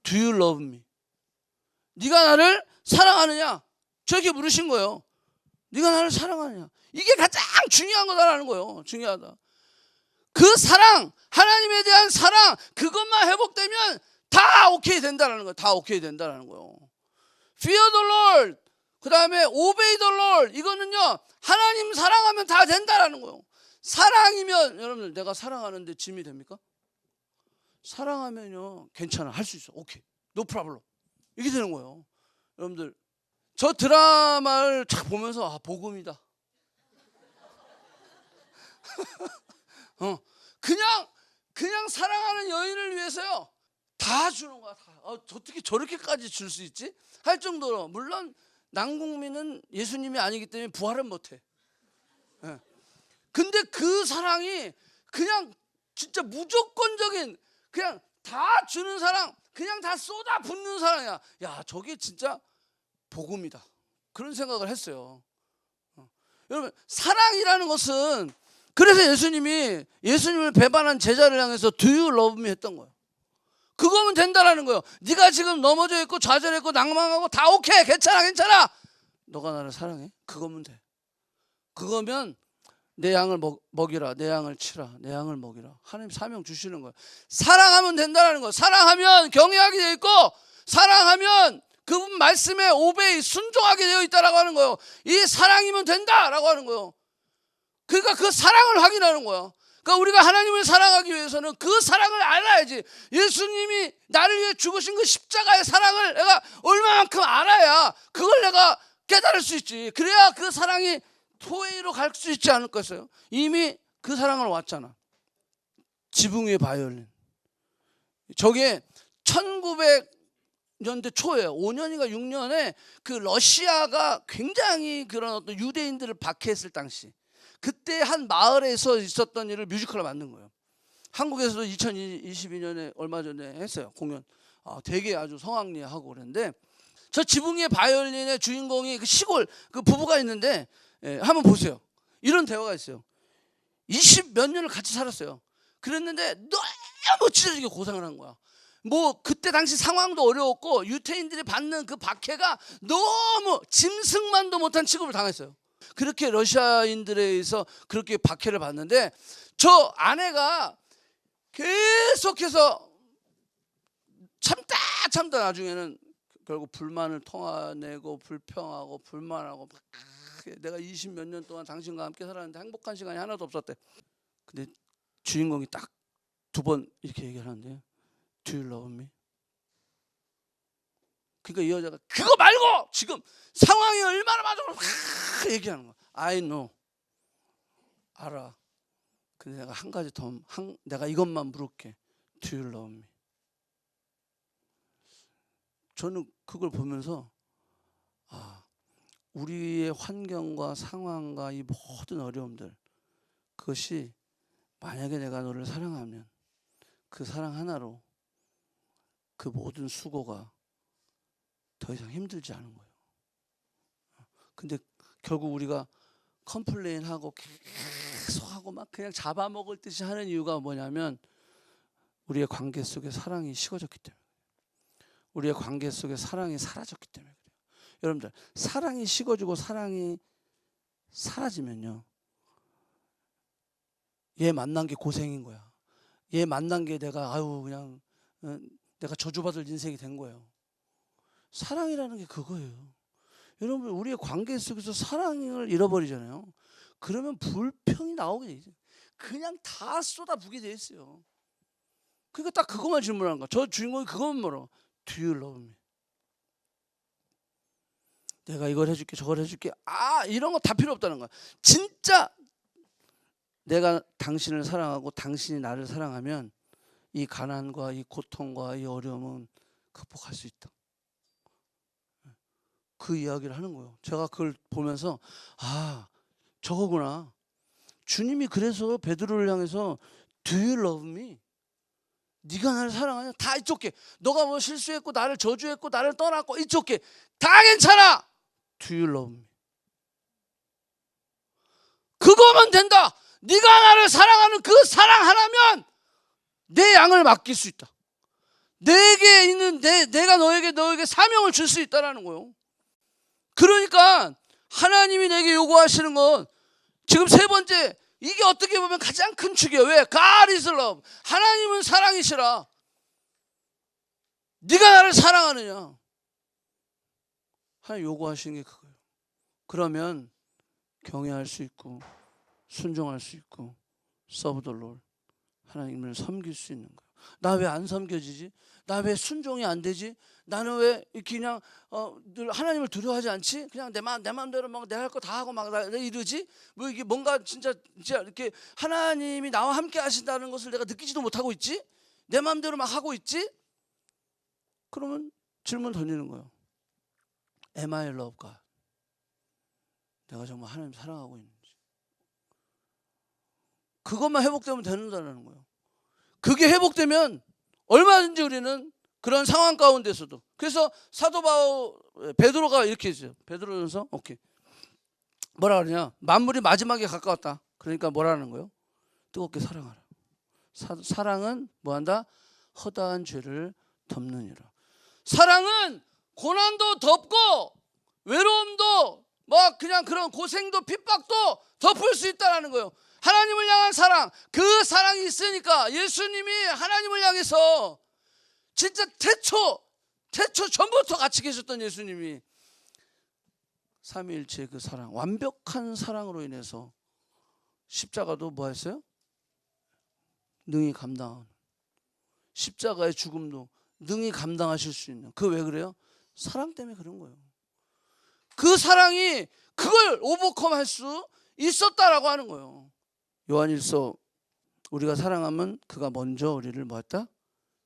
Do you love me? 네가 나를 사랑하느냐? 저렇게 물으신 거예요. 네가 나를 사랑하느냐? 이게 가장 중요한 거다라는 거예요. 중요하다. 그 사랑, 하나님에 대한 사랑, 그것만 회복되면 다 오케이 된다라는 거예요. 다 오케이 된다라는 거예요. Fear the Lord, 그 다음에 Obey the Lord, 이거는요 하나님 사랑하면 다 된다라는 거예요. 사랑이면 여러분들 내가 사랑하는데 짐이 됩니까? 사랑하면요 괜찮아, 할 수 있어, 오케이, no problem, 이게 되는 거예요. 여러분들 저 드라마를 쫙 보면서 복음이다. 그냥 사랑하는 여인을 위해서요 다 다 주는 거야. 다. 어떻게 저렇게까지 줄 수 있지? 할 정도로. 물론 남국민은 예수님이 아니기 때문에 부활은 못해. 예. 근데 그 사랑이 그냥 진짜 무조건적인, 그냥 다 주는 사랑, 그냥 다 쏟아붓는 사랑이야. 야, 저게 진짜 복음이다. 그런 생각을 했어요. 여러분, 사랑이라는 것은, 그래서 예수님을 배반한 제자를 향해서 Do you love me 했던 거예요. 그거면 된다라는 거예요. 네가 지금 넘어져 있고 좌절했고 낭망하고 다 오케이, 괜찮아. 너가 나를 사랑해? 그거면 돼. 그거면 내 양을 먹이라, 내 양을 치라, 내 양을 먹이라. 하나님 사명 주시는 거예요. 사랑하면 된다라는 거예요. 사랑하면 경외하게 되어 있고, 사랑하면 그분 말씀에 오베이, 순종하게 되어 있다라고 하는 거예요. 이 사랑이면 된다라고 하는 거예요. 그러니까 그 사랑을 확인하는 거예요. 그러니까 우리가 하나님을 사랑하기 위해서는 그 사랑을 알아야지. 예수님이 나를 위해 죽으신 그 십자가의 사랑을 내가 얼마만큼 알아야 그걸 내가 깨달을 수 있지. 그래야 그 사랑이 토웨이로 갈 수 있지 않을까요? 이미 그 사랑을 왔잖아. 지붕 위의 바이올린. 저게 1900년대 초예요. 5년인가 6년에 그 러시아가 굉장히 그런 어떤 유대인들을 박해했을 당시, 그때 한 마을에서 있었던 일을 뮤지컬로 만든 거예요. 한국에서도 2022년에 얼마 전에 했어요, 공연. 되게 아주 성황리하고 그랬는데, 저 지붕 위의 바이올린의 주인공이 그 시골 그 부부가 있는데, 한번 보세요. 이런 대화가 있어요. 20 몇 년을 같이 살았어요. 그랬는데 너무 찢어지게 고생을 한 거야. 뭐 그때 당시 상황도 어려웠고 유태인들이 받는 그 박해가 너무 짐승만도 못한 취급을 당했어요. 그렇게 러시아인들에 의해서 그렇게 박해를 받는데, 저 아내가 계속해서 참다 나중에는 결국 불만을 토해내고 불평하고 불만하고, 내가 20 몇 년 동안 당신과 함께 살았는데 행복한 시간이 하나도 없었대. 근데 주인공이 딱 2번 이렇게 얘기를 하는데, Do you love me? 그러니까 이 여자가 그거 말고 지금 상황이 얼마나 맞아서 막 얘기하는 거야. I know. 알아. 근데 내가 한 가지 더, 내가 이것만 물을게. Do you love me? 저는 그걸 보면서 우리의 환경과 상황과 이 모든 어려움들, 그것이 만약에 내가 너를 사랑하면 그 사랑 하나로 그 모든 수고가 더 이상 힘들지 않은 거예요. 근데 결국 우리가 컴플레인하고 계속하고 막 그냥 잡아먹을 듯이 하는 이유가 뭐냐면, 우리의 관계 속에 사랑이 식어졌기 때문에, 우리의 관계 속에 사랑이 사라졌기 때문에 그래요. 여러분들, 사랑이 식어지고 사랑이 사라지면요, 얘 만난 게 고생인 거야. 얘 만난 게 내가 그냥 내가 저주받을 인생이 된 거예요. 사랑이라는 게 그거예요. 여러분, 우리의 관계 속에서 사랑을 잃어버리잖아요. 그러면 불평이 나오게 돼 있어요. 그냥 다 쏟아부게 돼 있어요. 그러니까 딱 그것만 질문하는 거야. 저 주인공이 그것만 물어. Do you love me? 내가 이걸 해줄게, 저걸 해줄게. 이런 거 다 필요 없다는 거야. 진짜 내가 당신을 사랑하고 당신이 나를 사랑하면 이 가난과 이 고통과 이 어려움은 극복할 수 있다. 그 이야기를 하는 거예요. 제가 그걸 보면서 저거구나. 주님이 그래서 베드로를 향해서 Do you love me? 네가 나를 사랑하냐? 다 이쪽게. 너가 뭐 실수했고 나를 저주했고 나를 떠났고 이쪽게. 다 괜찮아. Do you love me? 그거면 된다. 네가 나를 사랑하는 그 사랑 하나면 내 양을 맡길 수 있다. 내게 있는 내가 너에게 사명을 줄 수 있다라는 거예요. 그러니까 하나님이 내게 요구하시는 건 지금 세 번째, 이게 어떻게 보면 가장 큰 축이에요. 왜? God is love. 하나님은 사랑이시라. 네가 나를 사랑하느냐? 하나님 요구하시는 게 그거예요. 그러면 경외할 수 있고 순종할 수 있고 serve the Lord, 하나님을 섬길 수 있는 거예요. 나 왜 안 섬겨지지? 나 왜 순종이 안 되지? 나는 왜 이렇게 그냥 늘 하나님을 두려워하지 않지? 그냥 내 마음대로 막 내 할 거 다 하고 막 이러지? 뭐 이게 뭔가 진짜 이렇게 하나님이 나와 함께 하신다는 것을 내가 느끼지도 못하고 있지? 내 마음대로 막 하고 있지? 그러면 질문 던지는 거예요. Am I in love God? 내가 정말 하나님 사랑하고 있는지. 그것만 회복되면 된다는 거예요. 그게 회복되면 얼마든지 우리는 그런 상황 가운데서도. 그래서 사도 베드로가 이렇게 했어요. 베드로전서 오케이. 뭐라 그러냐? 만물이 마지막에 가까웠다. 그러니까 뭐라는 거예요? 뜨겁게 사랑하라. 사랑은 뭐한다? 허다한 죄를 덮느니라. 사랑은 고난도 덮고 외로움도 뭐 그냥 그런 고생도 핍박도 덮을 수 있다는 거예요. 하나님을 향한 사랑, 그 사랑이 있으니까 예수님이 하나님을 향해서 진짜 태초 전부터 같이 계셨던 예수님이 삼위일체의 그 사랑, 완벽한 사랑으로 인해서 십자가도 뭐 했어요? 능히 감당하는, 십자가의 죽음도 능히 감당하실 수 있는. 그 왜 그래요? 사랑 때문에 그런 거예요. 그 사랑이 그걸 오버컴할 수 있었다라고 하는 거예요. 요한일서 우리가 사랑하면 그가 먼저 우리를 뭐했다?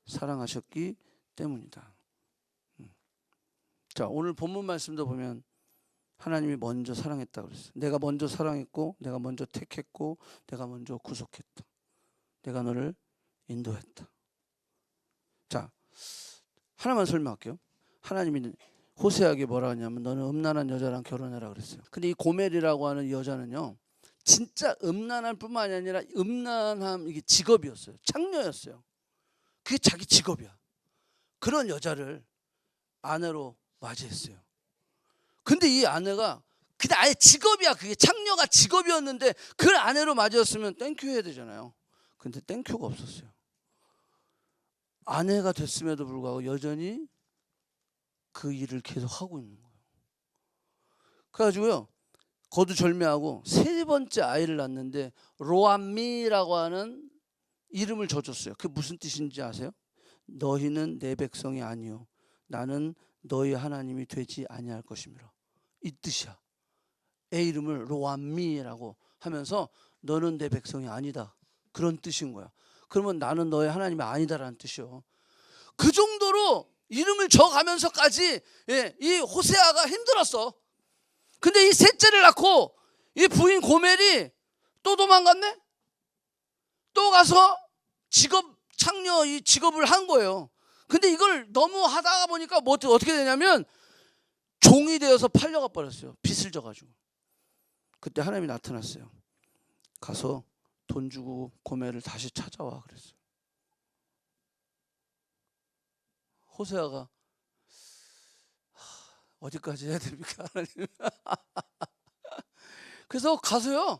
사랑하셨기 때문이다. 자, 오늘 본문 말씀도 보면 하나님이 먼저 사랑했다고 그랬어요. 내가 먼저 사랑했고, 내가 먼저 택했고, 내가 먼저 구속했다. 내가 너를 인도했다. 자, 하나만 설명할게요. 하나님이 호세아에게 뭐라 하냐면 너는 음란한 여자랑 결혼해라 그랬어요. 근데 이 고멜이라고 하는 이 여자는요, 진짜 음란할 뿐만이 아니라 음란함, 이게 직업이었어요. 창녀였어요. 그게 자기 직업이야. 그런 여자를 아내로 맞이했어요. 근데 이 아내가 그냥 아예 직업이야. 그게 창녀가 직업이었는데 그걸 아내로 맞이했으면 땡큐 해야 되잖아요. 근데 땡큐가 없었어요. 아내가 됐음에도 불구하고 여전히 그 일을 계속 하고 있는 거예요. 그래가지고요, 거두절미하고 세 번째 아이를 낳는데 로암미라고 하는 이름을 져줬어요. 그게 무슨 뜻인지 아세요? 너희는 내 백성이 아니요 나는 너희 하나님이 되지 아니할 것이미라. 이 뜻이야. 애 이름을 로암미라고 하면서 너는 내 백성이 아니다, 그런 뜻인 거야. 그러면 나는 너의 하나님이 아니다라는 뜻이요. 그 정도로 이름을 적어가면서까지 이 호세아가 힘들었어. 근데 이 셋째를 낳고 이 부인 고멜이 또 도망갔네? 또 가서 창녀 이 직업을 한 거예요. 근데 이걸 너무 하다가 보니까 뭐 어떻게 되냐면 종이 되어서 팔려가 버렸어요. 빚을 져가지고. 그때 하나님이 나타났어요. 가서 돈 주고 고멜을 다시 찾아와 그랬어요. 호세아가 어디까지 해야 됩니까 하나님? 그래서 가서요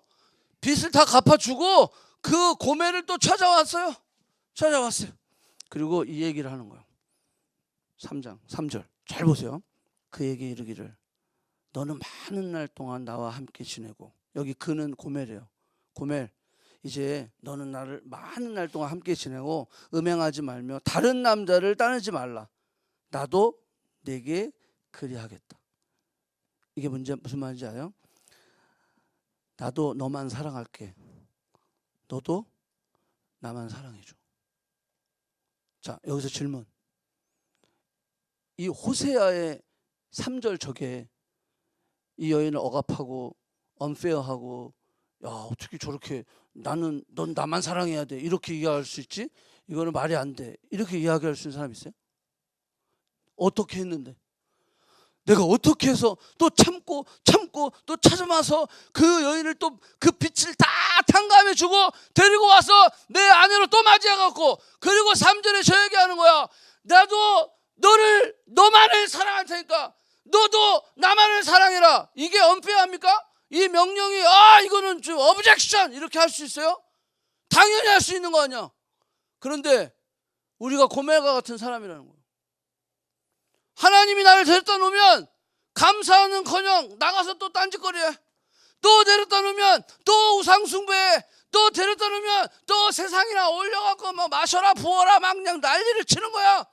빚을 다 갚아주고 그 고멜을 또 찾아왔어요. 그리고 이 얘기를 하는 거예요. 3장 3절 잘 보세요. 그에게 이르기를 너는 많은 날 동안 나와 함께 지내고, 여기 그는 고멜이에요. 고멜, 이제 너는 나를 많은 날 동안 함께 지내고 음행하지 말며 다른 남자를 따르지 말라. 나도 내게 그리하겠다. 이게 무슨 말인지 알아요? 나도 너만 사랑할게. 너도 나만 사랑해줘. 자, 여기서 질문. 이 호세아의 3절 저게 이 여인을 억압하고 언페어하고, 야 어떻게 저렇게 넌 나만 사랑해야 돼 이렇게 이해할 수 있지? 이거는 말이 안 돼 이렇게 이야기할 수 있는 사람 있어요? 어떻게 했는데? 내가 어떻게 해서 또 참고 또 찾아와서 그 여인을 또 그 빛을 다 탕감해 주고 데리고 와서 내 아내로 또 맞이해갖고, 그리고 3절에 저 얘기하는 거야. 나도 너만을 사랑할 테니까 너도 나만을 사랑해라. 이게 언페어합니까? 이 명령이 이거는 좀 오브젝션 이렇게 할 수 있어요? 당연히 할 수 있는 거 아니야. 그런데 우리가 고멜과 같은 사람이라는 거예요. 하나님이 나를 데려다 놓으면 감사하는커녕 나가서 또 딴짓거리해. 또 데려다 놓으면 또 우상숭배해. 또 데려다 놓으면 또 세상이나 올려갖고 막 마셔라 부어라 막 그냥 난리를 치는 거야.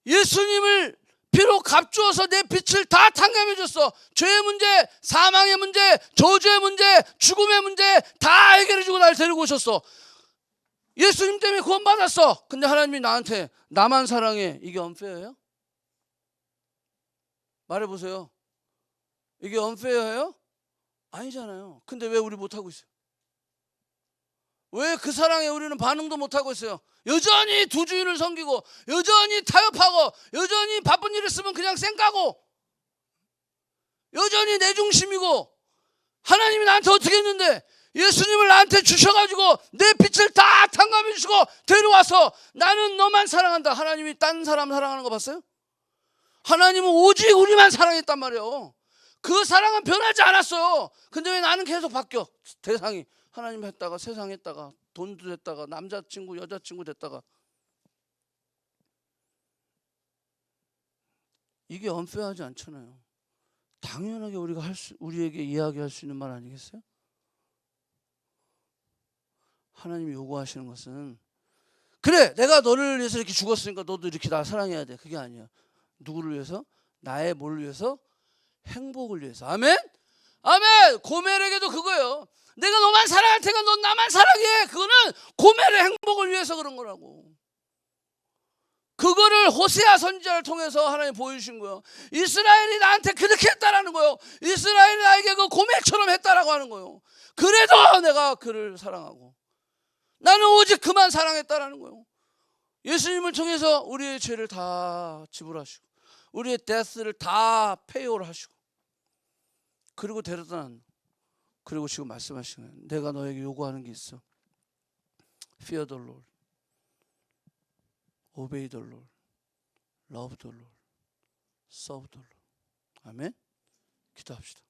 예수님을 피로 값주어서 내 빛을 다 탕감해 줬어. 죄의 문제, 사망의 문제, 저주의 문제, 죽음의 문제 다 해결해 주고 날 데리고 오셨어. 예수님 때문에 구원받았어. 근데 하나님이 나한테 나만 사랑해. 이게 언페어예요? 말해보세요. 이게 언페어예요? 아니잖아요. 근데 왜 우리 못하고 있어요? 왜 그 사랑에 우리는 반응도 못하고 있어요? 여전히 두 주인을 섬기고, 여전히 타협하고, 여전히 바쁜 일 있으면 그냥 쌩까고, 여전히 내 중심이고, 하나님이 나한테 어떻게 했는데 예수님을 나한테 주셔가지고 내 빛을 다 탕감해 주시고 데려와서 나는 너만 사랑한다. 하나님이 딴 사람 사랑하는 거 봤어요? 하나님은 오직 우리만 사랑했단 말이에요. 그 사랑은 변하지 않았어요. 근데 왜 나는 계속 바뀌어? 대상이 하나님 했다가 세상 했다가 돈도 됐다가 남자친구 여자친구 됐다가. 이게 언페어하지 않잖아요. 당연하게 우리가 우리에게 이야기할 수 있는 말 아니겠어요? 하나님이 요구하시는 것은, 그래 내가 너를 위해서 이렇게 죽었으니까 너도 이렇게 나 사랑해야 돼. 그게 아니야. 누구를 위해서? 나의 뭘 위해서? 행복을 위해서. 아멘? 아멘. 고멜에게도 그거예요. 내가 너만 사랑할 테니까 넌 나만 사랑해. 그거는 고멜의 행복을 위해서 그런 거라고. 그거를 호세아 선지자를 통해서 하나님 보여주신 거예요. 이스라엘이 나한테 그렇게 했다라는 거예요. 이스라엘이 나에게 그 고멜처럼 했다라고 하는 거예요. 그래도 내가 그를 사랑하고 나는 오직 그만 사랑했다라는 거예요. 예수님을 통해서 우리의 죄를 다 지불하시고 우리의 데스를 다 페이오를 하시고 그리고 데려다 그리고 지금 말씀하시는 거예요. 내가 너에게 요구하는 게 있어. Fear the Lord, Obey the Lord, Love the Lord, Serve the Lord. 아멘. 기도합시다.